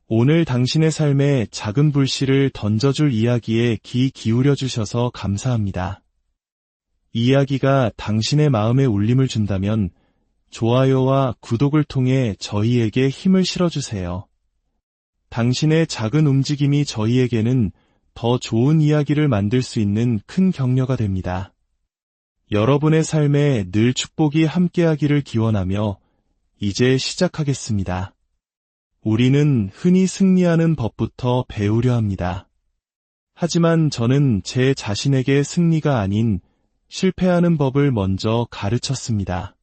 오늘 당신의 삶에 작은 불씨를 던져줄 이야기에 귀 기울여 주셔서 감사합니다. 이야기가 당신의 마음에 울림을 준다면 좋아요와 구독을 통해 저희에게 힘을 실어주세요. 당신의 작은 움직임이 저희에게는 더 좋은 이야기를 만들 수 있는 큰 격려가 됩니다. 여러분의 삶에 늘 축복이 함께하기를 기원하며 이제 시작하겠습니다. 우리는 흔히 승리하는 법부터 배우려 합니다. 하지만 저는 제 자신에게 승리가 아닌 실패하는 법을 먼저 가르쳤습니다.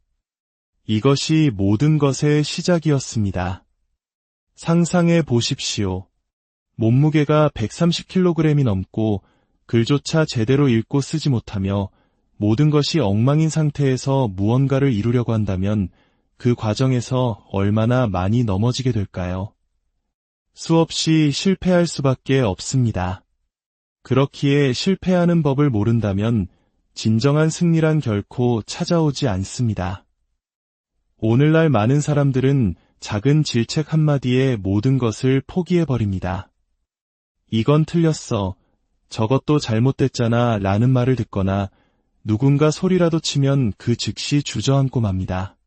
이것이 모든 것의 시작이었습니다. 상상해 보십시오. 몸무게가 130kg이 넘고 글조차 제대로 읽고 쓰지 못하며 모든 것이 엉망인 상태에서 무언가를 이루려고 한다면 그 과정에서 얼마나 많이 넘어지게 될까요? 수없이 실패할 수밖에 없습니다. 그렇기에 실패하는 법을 모른다면 진정한 승리란 결코 찾아오지 않습니다. 오늘날 많은 사람들은 작은 질책 한마디에 모든 것을 포기해버립니다. 이건 틀렸어, 저것도 잘못됐잖아 라는 말을 듣거나 누군가 소리라도 치면 그 즉시 주저앉고 맙니다.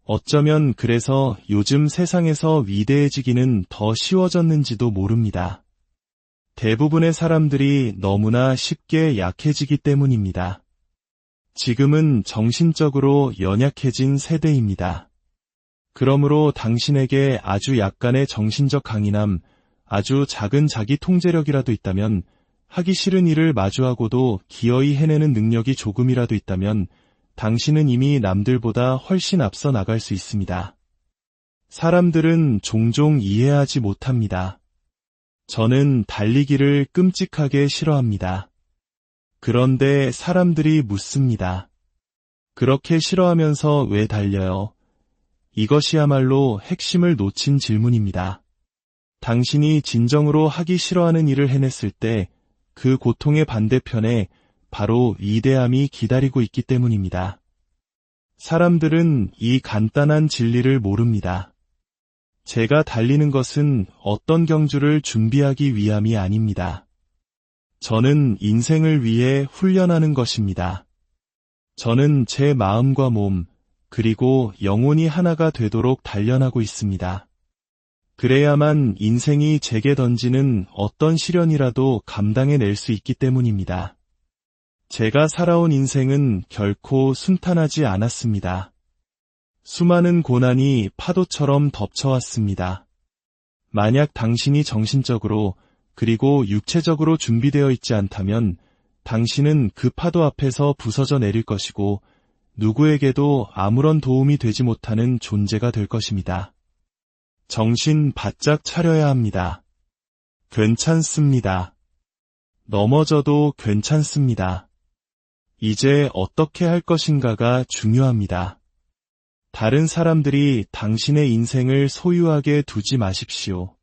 어쩌면 그래서 요즘 세상에서 위대해지기는 더 쉬워졌는지도 모릅니다. 대부분의 사람들이 너무나 쉽게 약해지기 때문입니다. 지금은 정신적으로 연약해진 세대입니다. 그러므로 당신에게 아주 약간의 정신적 강인함, 아주 작은 자기 통제력이라도 있다면, 하기 싫은 일을 마주하고도 기어이 해내는 능력이 조금이라도 있다면 당신은 이미 남들보다 훨씬 앞서 나갈 수 있습니다. 사람들은 종종 이해하지 못합니다. 저는 달리기를 끔찍하게 싫어합니다. 그런데 사람들이 묻습니다. 그렇게 싫어하면서 왜 달려요? 이것이야말로 핵심을 놓친 질문입니다. 당신이 진정으로 하기 싫어하는 일을 해냈을 때 그 고통의 반대편에 바로 위대함이 기다리고 있기 때문입니다. 사람들은 이 간단한 진리를 모릅니다. 제가 달리는 것은 어떤 경주를 준비하기 위함이 아닙니다. 저는 인생을 위해 훈련하는 것입니다. 저는 제 마음과 몸, 그리고 영혼이 하나가 되도록 단련하고 있습니다. 그래야만 인생이 제게 던지는 어떤 시련이라도 감당해낼 수 있기 때문입니다. 제가 살아온 인생은 결코 순탄하지 않았습니다. 수많은 고난이 파도처럼 덮쳐왔습니다. 만약 당신이 정신적으로 그리고 육체적으로 준비되어 있지 않다면 당신은 그 파도 앞에서 부서져 내릴 것이고 누구에게도 아무런 도움이 되지 못하는 존재가 될 것입니다. 정신 바짝 차려야 합니다. 괜찮습니다. 넘어져도 괜찮습니다. 이제 어떻게 할 것인가가 중요합니다. 다른 사람들이 당신의 인생을 소유하게 두지 마십시오.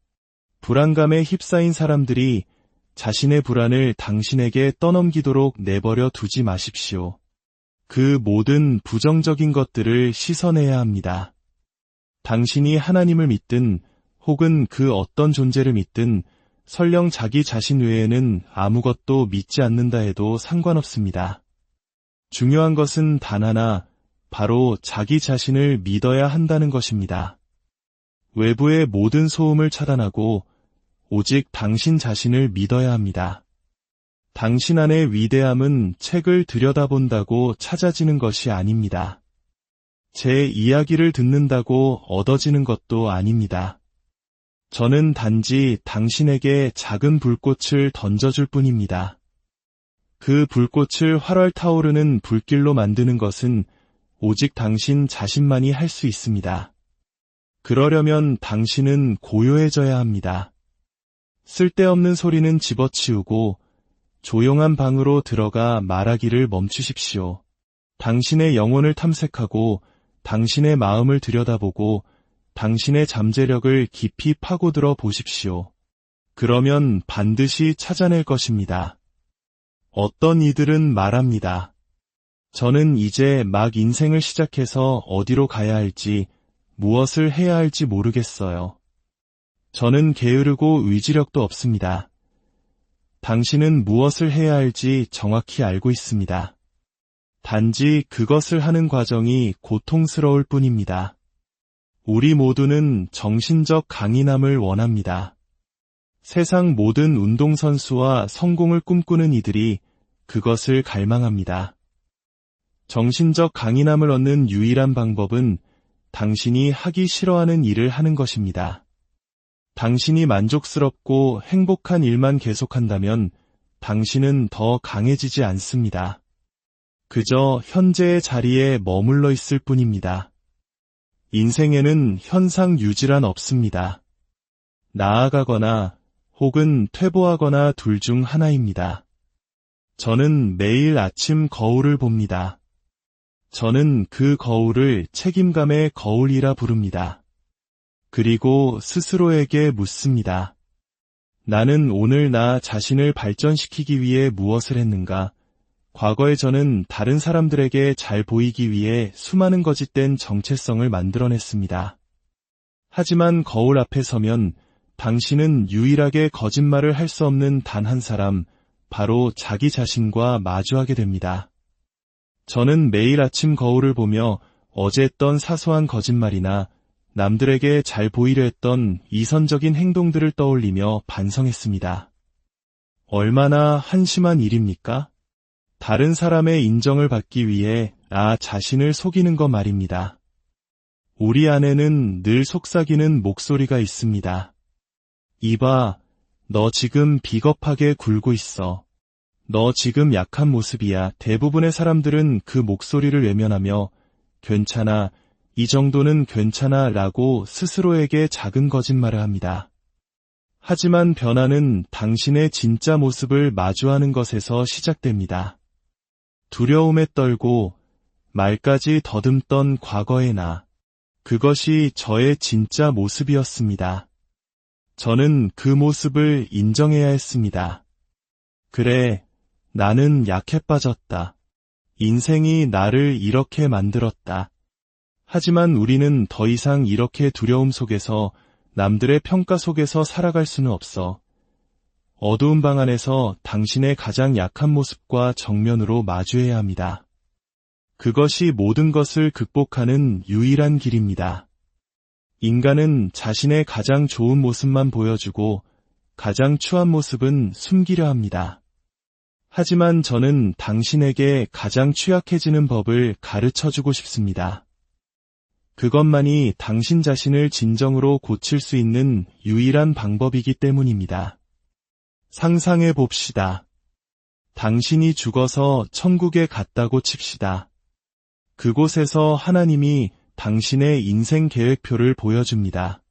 불안감에 휩싸인 사람들이 자신의 불안을 당신에게 떠넘기도록 내버려 두지 마십시오. 그 모든 부정적인 것들을 씻어내야 합니다. 당신이 하나님을 믿든 혹은 그 어떤 존재를 믿든 설령 자기 자신 외에는 아무것도 믿지 않는다 해도 상관없습니다. 중요한 것은 단 하나, 바로 자기 자신을 믿어야 한다는 것입니다. 외부의 모든 소음을 차단하고 오직 당신 자신을 믿어야 합니다. 당신 안의 위대함은 책을 들여다본다고 찾아지는 것이 아닙니다. 제 이야기를 듣는다고 얻어지는 것도 아닙니다. 저는 단지 당신에게 작은 불꽃을 던져줄 뿐입니다. 그 불꽃을 활활 타오르는 불길로 만드는 것은 오직 당신 자신만이 할 수 있습니다. 그러려면 당신은 고요해져야 합니다. 쓸데없는 소리는 집어치우고 조용한 방으로 들어가 말하기를 멈추십시오. 당신의 영혼을 탐색하고 당신의 마음을 들여다보고 당신의 잠재력을 깊이 파고들어 보십시오. 그러면 반드시 찾아낼 것입니다. 어떤 이들은 말합니다. 저는 이제 막 인생을 시작해서 어디로 가야 할지, 무엇을 해야 할지 모르겠어요. 저는 게으르고 의지력도 없습니다. 당신은 무엇을 해야 할지 정확히 알고 있습니다. 단지 그것을 하는 과정이 고통스러울 뿐입니다. 우리 모두는 정신적 강인함을 원합니다. 세상 모든 운동선수와 성공을 꿈꾸는 이들이 그것을 갈망합니다. 정신적 강인함을 얻는 유일한 방법은 당신이 하기 싫어하는 일을 하는 것입니다. 당신이 만족스럽고 행복한 일만 계속한다면 당신은 더 강해지지 않습니다. 그저 현재의 자리에 머물러 있을 뿐입니다. 인생에는 현상 유지란 없습니다. 나아가거나 혹은 퇴보하거나 둘 중 하나입니다. 저는 매일 아침 거울을 봅니다. 저는 그 거울을 책임감의 거울이라 부릅니다. 그리고 스스로에게 묻습니다. 나는 오늘 나 자신을 발전시키기 위해 무엇을 했는가? 과거에 저는 다른 사람들에게 잘 보이기 위해 수많은 거짓된 정체성을 만들어냈습니다. 하지만 거울 앞에 서면 당신은 유일하게 거짓말을 할 수 없는 단 한 사람, 바로 자기 자신과 마주하게 됩니다. 저는 매일 아침 거울을 보며 어제 했던 사소한 거짓말이나 남들에게 잘 보이려 했던 이선적인 행동들을 떠올리며 반성했습니다. 얼마나 한심한 일입니까? 다른 사람의 인정을 받기 위해 나 자신을 속이는 것 말입니다. 우리 안에는 늘 속삭이는 목소리가 있습니다. 이봐, 너 지금 비겁하게 굴고 있어. 너 지금 약한 모습이야. 대부분의 사람들은 그 목소리를 외면하며 괜찮아, 이 정도는 괜찮아 라고 스스로에게 작은 거짓말을 합니다. 하지만 변화는 당신의 진짜 모습을 마주하는 것에서 시작됩니다. 두려움에 떨고 말까지 더듬던 과거의 나. 그것이 저의 진짜 모습이었습니다. 저는 그 모습을 인정해야 했습니다. 그래, 나는 약해 빠졌다. 인생이 나를 이렇게 만들었다. 하지만 우리는 더 이상 이렇게 두려움 속에서 남들의 평가 속에서 살아갈 수는 없어. 어두운 방 안에서 당신의 가장 약한 모습과 정면으로 마주해야 합니다. 그것이 모든 것을 극복하는 유일한 길입니다. 인간은 자신의 가장 좋은 모습만 보여주고 가장 추한 모습은 숨기려 합니다. 하지만 저는 당신에게 가장 취약해지는 법을 가르쳐주고 싶습니다. 그것만이 당신 자신을 진정으로 고칠 수 있는 유일한 방법이기 때문입니다. 상상해 봅시다. 당신이 죽어서 천국에 갔다고 칩시다. 그곳에서 하나님이 당신의 인생 계획표를 보여줍니다.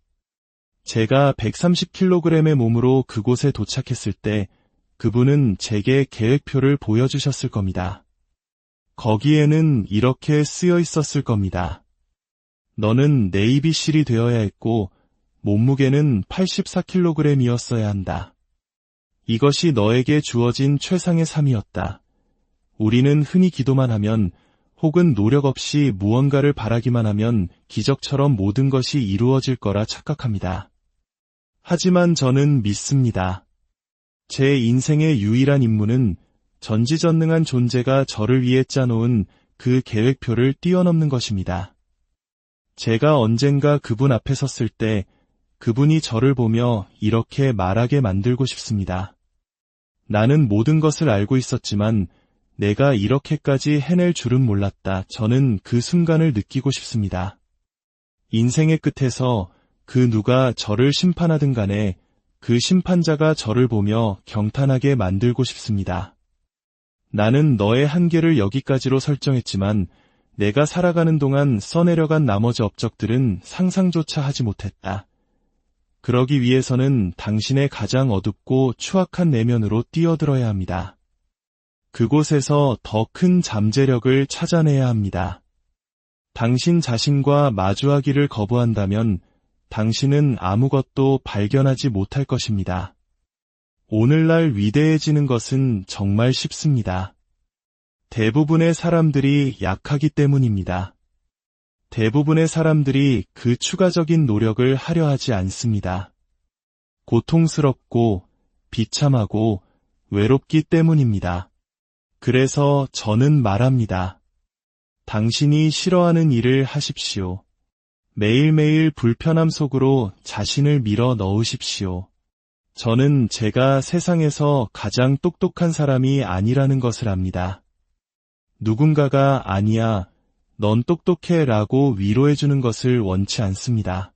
제가 130kg의 몸으로 그곳에 도착했을 때 그분은 제게 계획표를 보여주셨을 겁니다. 거기에는 이렇게 쓰여 있었을 겁니다. 너는 네이비실이 되어야 했고 몸무게는 84kg이었어야 한다. 이것이 너에게 주어진 최상의 삶이었다. 우리는 흔히 기도만 하면 혹은 노력 없이 무언가를 바라기만 하면 기적처럼 모든 것이 이루어질 거라 착각합니다. 하지만 저는 믿습니다. 제 인생의 유일한 임무는 전지전능한 존재가 저를 위해 짜놓은 그 계획표를 뛰어넘는 것입니다. 제가 언젠가 그분 앞에 섰을 때 그분이 저를 보며 이렇게 말하게 만들고 싶습니다. 나는 모든 것을 알고 있었지만 내가 이렇게까지 해낼 줄은 몰랐다. 저는 그 순간을 느끼고 싶습니다. 인생의 끝에서 그 누가 저를 심판하든 간에 그 심판자가 저를 보며 경탄하게 만들고 싶습니다. 나는 너의 한계를 여기까지로 설정했지만 내가 살아가는 동안 써내려간 나머지 업적들은 상상조차 하지 못했다. 그러기 위해서는 당신의 가장 어둡고 추악한 내면으로 뛰어들어야 합니다. 그곳에서 더 큰 잠재력을 찾아내야 합니다. 당신 자신과 마주하기를 거부한다면 당신은 아무것도 발견하지 못할 것입니다. 오늘날 위대해지는 것은 정말 쉽습니다. 대부분의 사람들이 약하기 때문입니다. 대부분의 사람들이 그 추가적인 노력을 하려 하지 않습니다. 고통스럽고 비참하고 외롭기 때문입니다. 그래서 저는 말합니다. 당신이 싫어하는 일을 하십시오. 매일매일 불편함 속으로 자신을 밀어 넣으십시오. 저는 제가 세상에서 가장 똑똑한 사람이 아니라는 것을 압니다. 누군가가 아니야, 넌 똑똑해 라고 위로해주는 것을 원치 않습니다.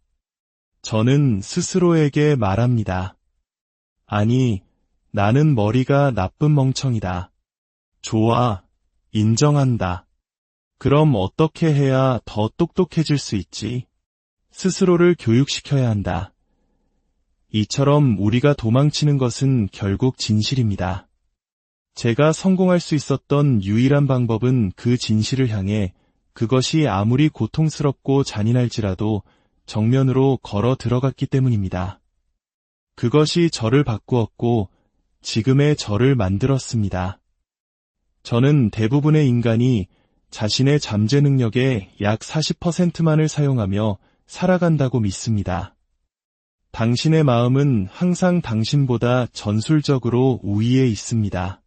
저는 스스로에게 말합니다. 아니, 나는 머리가 나쁜 멍청이다. 좋아, 인정한다. 그럼 어떻게 해야 더 똑똑해질 수 있지? 스스로를 교육시켜야 한다. 이처럼 우리가 도망치는 것은 결국 진실입니다. 제가 성공할 수 있었던 유일한 방법은 그 진실을 향해 그것이 아무리 고통스럽고 잔인할지라도 정면으로 걸어 들어갔기 때문입니다. 그것이 저를 바꾸었고 지금의 저를 만들었습니다. 저는 대부분의 인간이 자신의 잠재 능력의 약 40%만을 사용하며 살아간다고 믿습니다. 당신의 마음은 항상 당신보다 전술적으로 우위에 있습니다.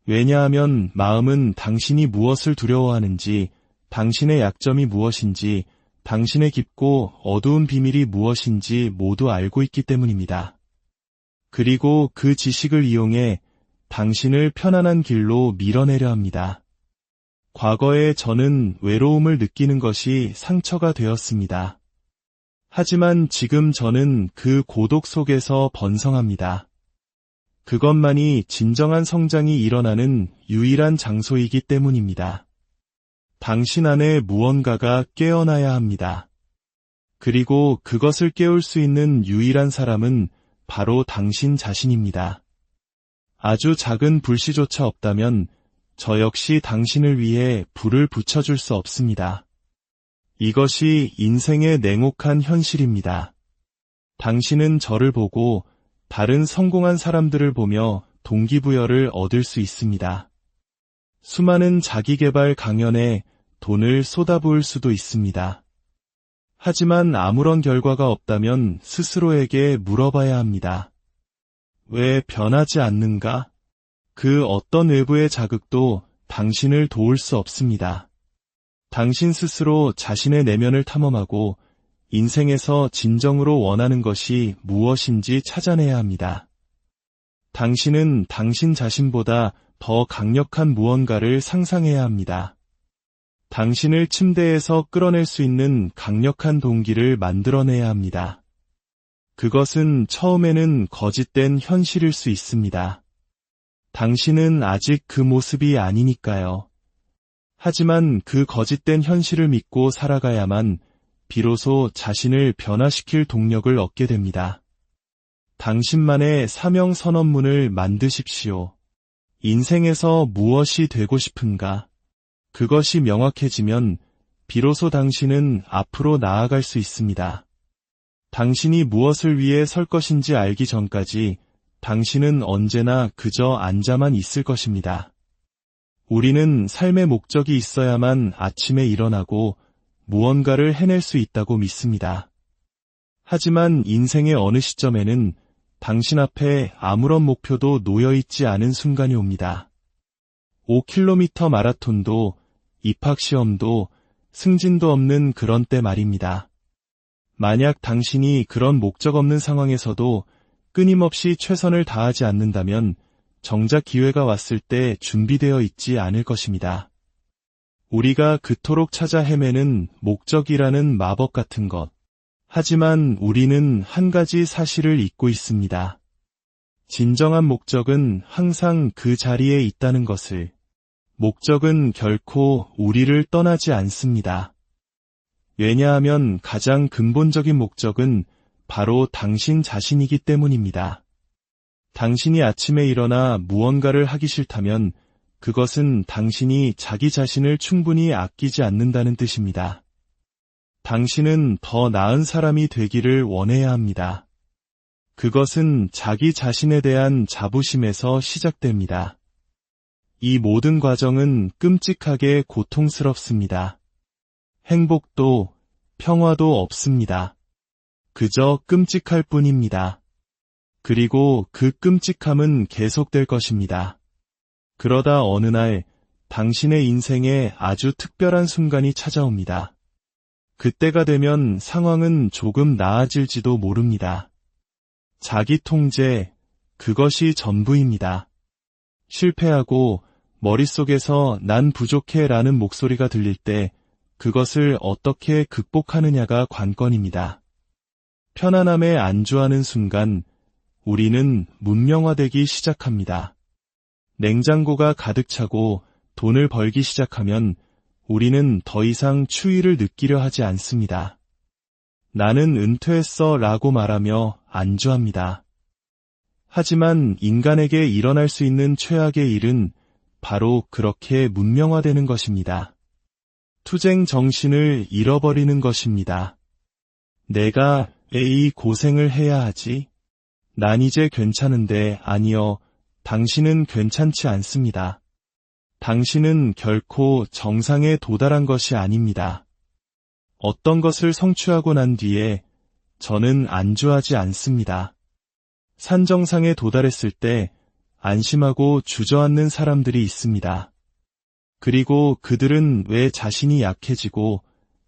왜냐하면 마음은 당신이 무엇을 두려워하는지, 당신의 약점이 무엇인지, 당신의 깊고 어두운 비밀이 무엇인지 모두 알고 있기 때문입니다. 그리고 그 지식을 이용해 당신을 편안한 길로 밀어내려 합니다. 과거에 저는 외로움을 느끼는 것이 상처가 되었습니다. 하지만 지금 저는 그 고독 속에서 번성합니다. 그것만이 진정한 성장이 일어나는 유일한 장소이기 때문입니다. 당신 안에 무언가가 깨어나야 합니다. 그리고 그것을 깨울 수 있는 유일한 사람은 바로 당신 자신입니다. 아주 작은 불씨조차 없다면 저 역시 당신을 위해 불을 붙여줄 수 없습니다. 이것이 인생의 냉혹한 현실입니다. 당신은 저를 보고 다른 성공한 사람들을 보며 동기부여를 얻을 수 있습니다. 수많은 자기계발 강연에 돈을 쏟아부을 수도 있습니다. 하지만 아무런 결과가 없다면 스스로에게 물어봐야 합니다. 왜 변하지 않는가? 그 어떤 외부의 자극도 당신을 도울 수 없습니다. 당신 스스로 자신의 내면을 탐험하고 인생에서 진정으로 원하는 것이 무엇인지 찾아내야 합니다. 당신은 당신 자신보다 더 강력한 무언가를 상상해야 합니다. 당신을 침대에서 끌어낼 수 있는 강력한 동기를 만들어내야 합니다. 그것은 처음에는 거짓된 현실일 수 있습니다. 당신은 아직 그 모습이 아니니까요. 하지만 그 거짓된 현실을 믿고 살아가야만 비로소 자신을 변화시킬 동력을 얻게 됩니다. 당신만의 사명 선언문을 만드십시오. 인생에서 무엇이 되고 싶은가? 그것이 명확해지면 비로소 당신은 앞으로 나아갈 수 있습니다. 당신이 무엇을 위해 설 것인지 알기 전까지 당신은 언제나 그저 앉아만 있을 것입니다. 우리는 삶의 목적이 있어야만 아침에 일어나고 무언가를 해낼 수 있다고 믿습니다. 하지만 인생의 어느 시점에는 당신 앞에 아무런 목표도 놓여있지 않은 순간이 옵니다. 5km 마라톤도 입학시험도 승진도 없는 그런 때 말입니다. 만약 당신이 그런 목적 없는 상황에서도 끊임없이 최선을 다하지 않는다면 정작 기회가 왔을 때 준비되어 있지 않을 것입니다. 우리가 그토록 찾아 헤매는 목적이라는 마법 같은 것. 하지만 우리는 한 가지 사실을 잊고 있습니다. 진정한 목적은 항상 그 자리에 있다는 것을. 목적은 결코 우리를 떠나지 않습니다. 왜냐하면 가장 근본적인 목적은 바로 당신 자신이기 때문입니다. 당신이 아침에 일어나 무언가를 하기 싫다면 그것은 당신이 자기 자신을 충분히 아끼지 않는다는 뜻입니다. 당신은 더 나은 사람이 되기를 원해야 합니다. 그것은 자기 자신에 대한 자부심에서 시작됩니다. 이 모든 과정은 끔찍하게 고통스럽습니다. 행복도 평화도 없습니다. 그저 끔찍할 뿐입니다. 그리고 그 끔찍함은 계속될 것입니다. 그러다 어느 날 당신의 인생에 아주 특별한 순간이 찾아옵니다. 그때가 되면 상황은 조금 나아질지도 모릅니다. 자기 통제, 그것이 전부입니다. 실패하고 머릿속에서 난 부족해 라는 목소리가 들릴 때 그것을 어떻게 극복하느냐가 관건입니다. 편안함에 안주하는 순간 우리는 문명화되기 시작합니다. 냉장고가 가득 차고 돈을 벌기 시작하면 우리는 더 이상 추위를 느끼려 하지 않습니다. 나는 은퇴했어 라고 말하며 안주합니다. 하지만 인간에게 일어날 수 있는 최악의 일은 바로 그렇게 문명화되는 것입니다. 투쟁 정신을 잃어버리는 것입니다. 내가 왜 이 고생을 해야 하지? 난 이제 괜찮은데 아니요, 당신은 괜찮지 않습니다. 당신은 결코 정상에 도달한 것이 아닙니다. 어떤 것을 성취하고 난 뒤에 저는 안주하지 않습니다. 산정상에 도달했을 때 안심하고 주저앉는 사람들이 있습니다. 그리고 그들은 왜 자신이 약해지고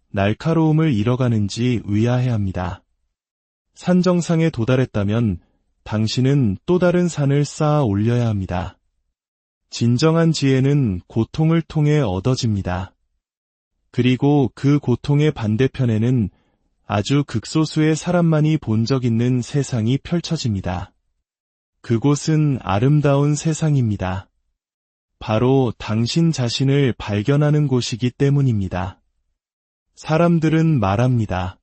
날카로움을 잃어가는지 의아해합니다. 산정상에 도달했다면 당신은 또 다른 산을 쌓아 올려야 합니다. 진정한 지혜는 고통을 통해 얻어집니다. 그리고 그 고통의 반대편에는 아주 극소수의 사람만이 본 적 있는 세상이 펼쳐집니다. 그곳은 아름다운 세상입니다. 바로 당신 자신을 발견하는 곳이기 때문입니다. 사람들은 말합니다.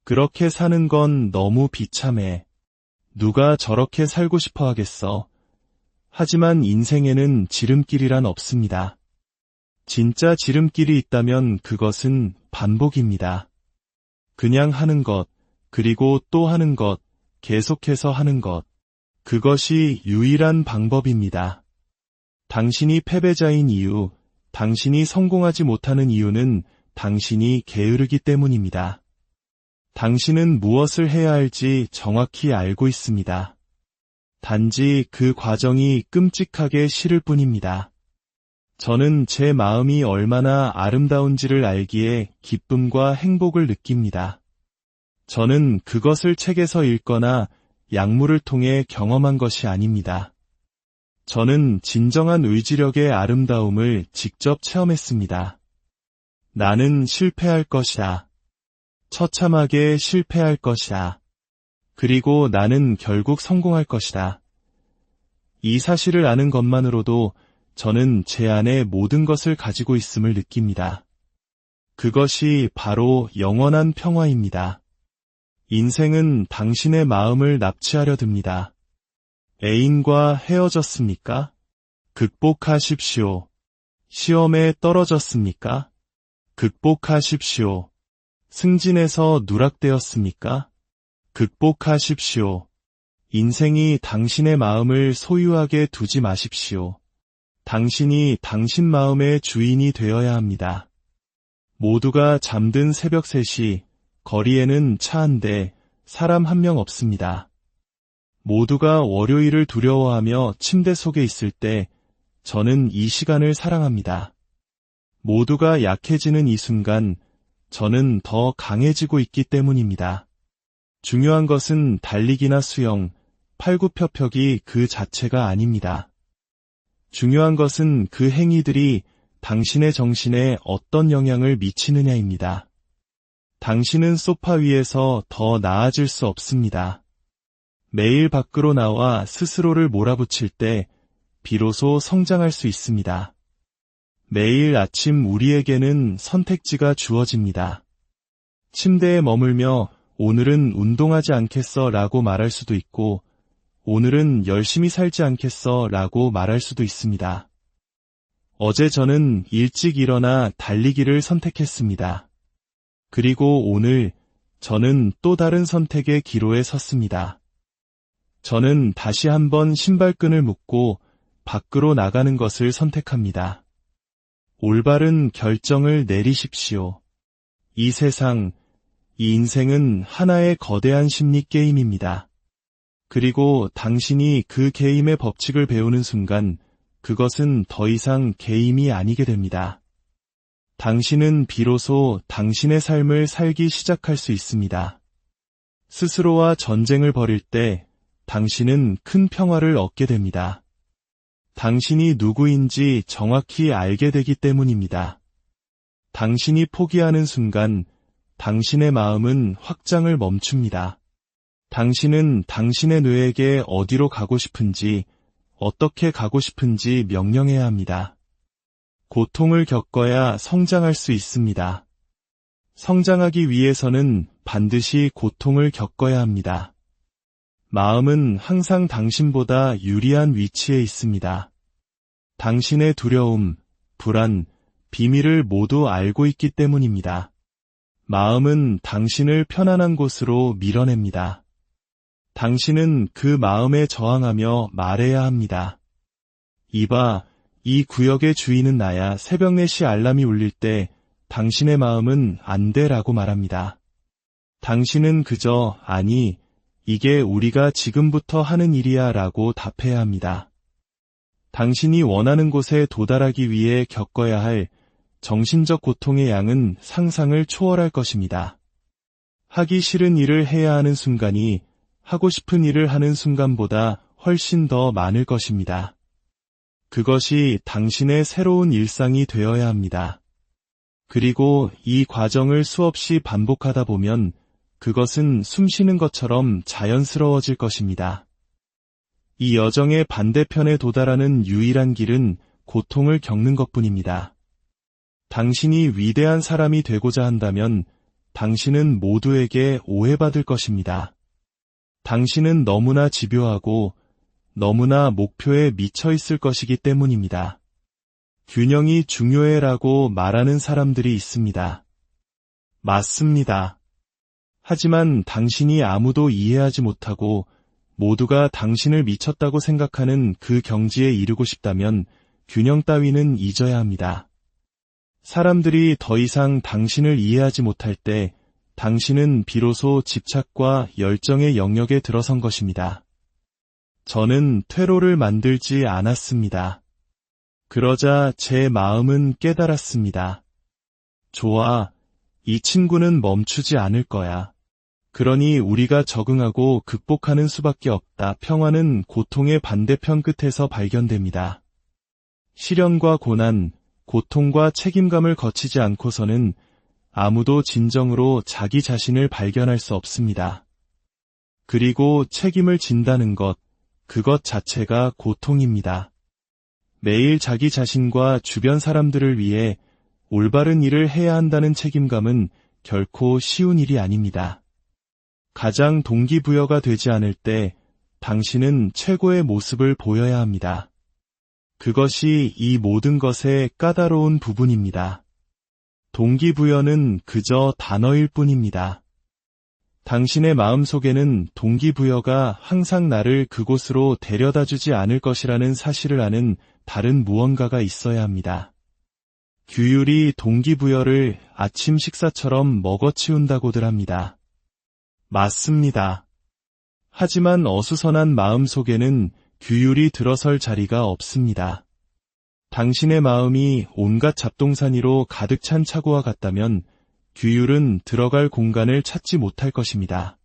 그렇게 사는 건 너무 비참해. 누가 저렇게 살고 싶어 하겠어. 하지만 인생에는 지름길이란 없습니다. 진짜 지름길이 있다면 그것은 반복입니다. 그냥 하는 것, 그리고 또 하는 것, 계속해서 하는 것. 그것이 유일한 방법입니다. 당신이 패배자인 이유, 당신이 성공하지 못하는 이유는 당신이 게으르기 때문입니다. 당신은 무엇을 해야 할지 정확히 알고 있습니다. 단지 그 과정이 끔찍하게 싫을 뿐입니다. 저는 제 마음이 얼마나 아름다운지를 알기에 기쁨과 행복을 느낍니다. 저는 그것을 책에서 읽거나 약물을 통해 경험한 것이 아닙니다. 저는 진정한 의지력의 아름다움을 직접 체험했습니다. 나는 실패할 것이다. 처참하게 실패할 것이다. 그리고 나는 결국 성공할 것이다. 이 사실을 아는 것만으로도 저는 제 안에 모든 것을 가지고 있음을 느낍니다. 그것이 바로 영원한 평화입니다. 인생은 당신의 마음을 납치하려 듭니다. 애인과 헤어졌습니까? 극복하십시오. 시험에 떨어졌습니까? 극복하십시오. 승진해서 누락되었습니까? 극복하십시오. 인생이 당신의 마음을 소유하게 두지 마십시오. 당신이 당신 마음의 주인이 되어야 합니다. 모두가 잠든 새벽 3시, 거리에는 차 한 대, 사람 한 명 없습니다. 모두가 월요일을 두려워하며 침대 속에 있을 때 저는 이 시간을 사랑합니다. 모두가 약해지는 이 순간 저는 더 강해지고 있기 때문입니다. 중요한 것은 달리기나 수영, 팔굽혀펴기 그 자체가 아닙니다. 중요한 것은 그 행위들이 당신의 정신에 어떤 영향을 미치느냐입니다. 당신은 소파 위에서 더 나아질 수 없습니다. 매일 밖으로 나와 스스로를 몰아붙일 때 비로소 성장할 수 있습니다. 매일 아침 우리에게는 선택지가 주어집니다. 침대에 머물며 오늘은 운동하지 않겠어 라고 말할 수도 있고 오늘은 열심히 살지 않겠어 라고 말할 수도 있습니다. 어제 저는 일찍 일어나 달리기를 선택했습니다. 그리고 오늘 저는 또 다른 선택의 기로에 섰습니다. 저는 다시 한번 신발끈을 묶고 밖으로 나가는 것을 선택합니다. 올바른 결정을 내리십시오. 이 세상, 이 인생은 하나의 거대한 심리 게임입니다. 그리고 당신이 그 게임의 법칙을 배우는 순간 그것은 더 이상 게임이 아니게 됩니다. 당신은 비로소 당신의 삶을 살기 시작할 수 있습니다. 스스로와 전쟁을 벌일 때 당신은 큰 평화를 얻게 됩니다. 당신이 누구인지 정확히 알게 되기 때문입니다. 당신이 포기하는 순간 당신의 마음은 확장을 멈춥니다. 당신은 당신의 뇌에게 어디로 가고 싶은지, 어떻게 가고 싶은지 명령해야 합니다. 고통을 겪어야 성장할 수 있습니다. 성장하기 위해서는 반드시 고통을 겪어야 합니다. 마음은 항상 당신보다 유리한 위치에 있습니다. 당신의 두려움, 불안, 비밀을 모두 알고 있기 때문입니다. 마음은 당신을 편안한 곳으로 밀어냅니다. 당신은 그 마음에 저항하며 말해야 합니다. 이봐, 이 구역의 주인은 나야. 새벽 4시 알람이 울릴 때 당신의 마음은 안 돼라고 말합니다. 당신은 그저 아니, 이게 우리가 지금부터 하는 일이야 라고 답해야 합니다. 당신이 원하는 곳에 도달하기 위해 겪어야 할 정신적 고통의 양은 상상을 초월할 것입니다. 하기 싫은 일을 해야 하는 순간이 하고 싶은 일을 하는 순간보다 훨씬 더 많을 것입니다. 그것이 당신의 새로운 일상이 되어야 합니다. 그리고 이 과정을 수없이 반복하다 보면 그것은 숨쉬는 것처럼 자연스러워질 것입니다. 이 여정의 반대편에 도달하는 유일한 길은 고통을 겪는 것뿐입니다. 당신이 위대한 사람이 되고자 한다면 당신은 모두에게 오해받을 것입니다. 당신은 너무나 집요하고 너무나 목표에 미쳐 있을 것이기 때문입니다. 균형이 중요해라고 말하는 사람들이 있습니다. 맞습니다. 하지만 당신이 아무도 이해하지 못하고 모두가 당신을 미쳤다고 생각하는 그 경지에 이르고 싶다면 균형 따위는 잊어야 합니다. 사람들이 더 이상 당신을 이해하지 못할 때 당신은 비로소 집착과 열정의 영역에 들어선 것입니다. 저는 퇴로를 만들지 않았습니다. 그러자 제 마음은 깨달았습니다. 좋아, 이 친구는 멈추지 않을 거야. 그러니 우리가 적응하고 극복하는 수밖에 없다. 평화는 고통의 반대편 끝에서 발견됩니다. 시련과 고난, 고통과 책임감을 거치지 않고서는 아무도 진정으로 자기 자신을 발견할 수 없습니다. 그리고 책임을 진다는 것, 그것 자체가 고통입니다. 매일 자기 자신과 주변 사람들을 위해 올바른 일을 해야 한다는 책임감은 결코 쉬운 일이 아닙니다. 가장 동기부여가 되지 않을 때 당신은 최고의 모습을 보여야 합니다. 그것이 이 모든 것의 까다로운 부분입니다. 동기부여는 그저 단어일 뿐입니다. 당신의 마음속에는 동기부여가 항상 나를 그곳으로 데려다주지 않을 것이라는 사실을 아는 다른 무언가가 있어야 합니다. 규율이 동기부여를 아침 식사처럼 먹어치운다고들 합니다. 맞습니다. 하지만 어수선한 마음 속에는 규율이 들어설 자리가 없습니다. 당신의 마음이 온갖 잡동사니로 가득 찬 차고와 같다면 규율은 들어갈 공간을 찾지 못할 것입니다.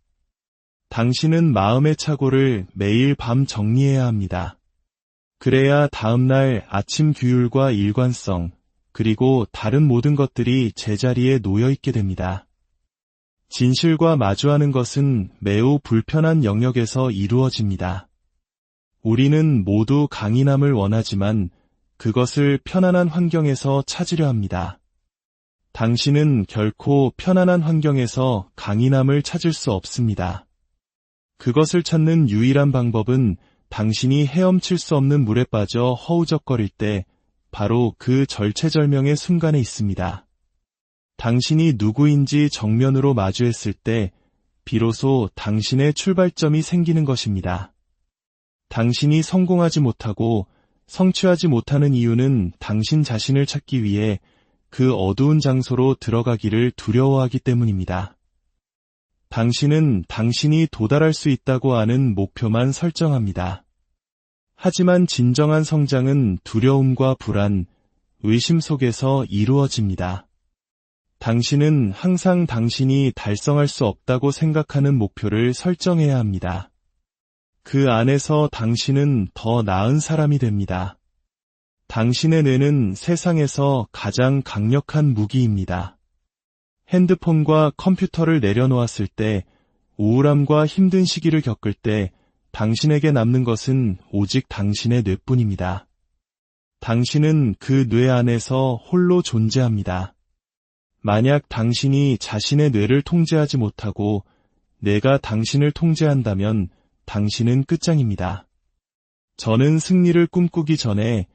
당신은 마음의 차고를 매일 밤 정리해야 합니다. 그래야 다음날 아침 규율과 일관성, 그리고 다른 모든 것들이 제자리에 놓여 있게 됩니다. 진실과 마주하는 것은 매우 불편한 영역에서 이루어집니다. 우리는 모두 강인함을 원하지만 그것을 편안한 환경에서 찾으려 합니다. 당신은 결코 편안한 환경에서 강인함을 찾을 수 없습니다. 그것을 찾는 유일한 방법은 당신이 헤엄칠 수 없는 물에 빠져 허우적거릴 때 바로 그 절체절명의 순간에 있습니다. 당신이 누구인지 정면으로 마주했을 때 비로소 당신의 출발점이 생기는 것입니다. 당신이 성공하지 못하고 성취하지 못하는 이유는 당신 자신을 찾기 위해 그 어두운 장소로 들어가기를 두려워하기 때문입니다. 당신은 당신이 도달할 수 있다고 아는 목표만 설정합니다. 하지만 진정한 성장은 두려움과 불안, 의심 속에서 이루어집니다. 당신은 항상 당신이 달성할 수 없다고 생각하는 목표를 설정해야 합니다. 그 안에서 당신은 더 나은 사람이 됩니다. 당신의 뇌는 세상에서 가장 강력한 무기입니다. 핸드폰과 컴퓨터를 내려놓았을 때, 우울함과 힘든 시기를 겪을 때 당신에게 남는 것은 오직 당신의 뇌뿐입니다. 당신은 그 뇌 안에서 홀로 존재합니다. 만약 당신이 자신의 뇌를 통제하지 못하고 뇌가 당신을 통제한다면 당신은 끝장입니다. 저는 승리를 꿈꾸기 전에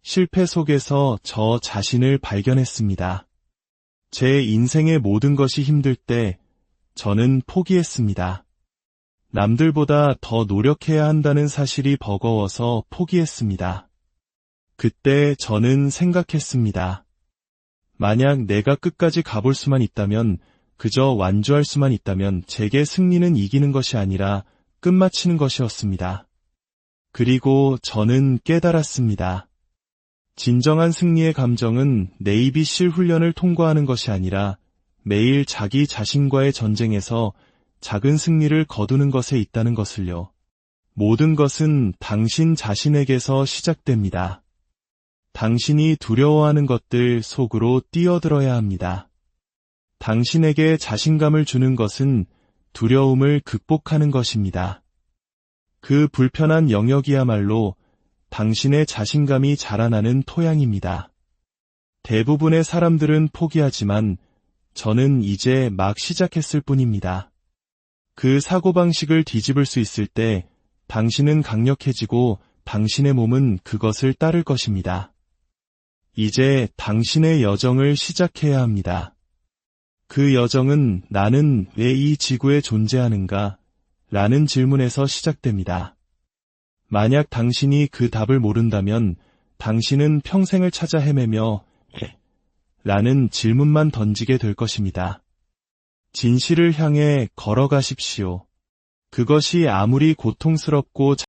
실패 속에서 저 자신을 발견했습니다. 제 인생의 모든 것이 힘들 때 저는 포기했습니다. 남들보다 더 노력해야 한다는 사실이 버거워서 포기했습니다. 그때 저는 생각했습니다. 만약 내가 끝까지 가볼 수만 있다면, 그저 완주할 수만 있다면 제게 승리는 이기는 것이 아니라 끝마치는 것이었습니다. 그리고 저는 깨달았습니다. 진정한 승리의 감정은 네이비실 훈련을 통과하는 것이 아니라 매일 자기 자신과의 전쟁에서 작은 승리를 거두는 것에 있다는 것을요. 모든 것은 당신 자신에게서 시작됩니다. 당신이 두려워하는 것들 속으로 뛰어들어야 합니다. 당신에게 자신감을 주는 것은 두려움을 극복하는 것입니다. 그 불편한 영역이야말로 당신의 자신감이 자라나는 토양입니다. 대부분의 사람들은 포기하지만 저는 이제 막 시작했을 뿐입니다. 그 사고방식을 뒤집을 수 있을 때 당신은 강력해지고 당신의 몸은 그것을 따를 것입니다. 이제 당신의 여정을 시작해야 합니다. 그 여정은 나는 왜 이 지구에 존재하는가? 라는 질문에서 시작됩니다. 만약 당신이 그 답을 모른다면 당신은 평생을 찾아 헤매며 라는 질문만 던지게 될 것입니다. 진실을 향해 걸어가십시오. 그것이 아무리 고통스럽고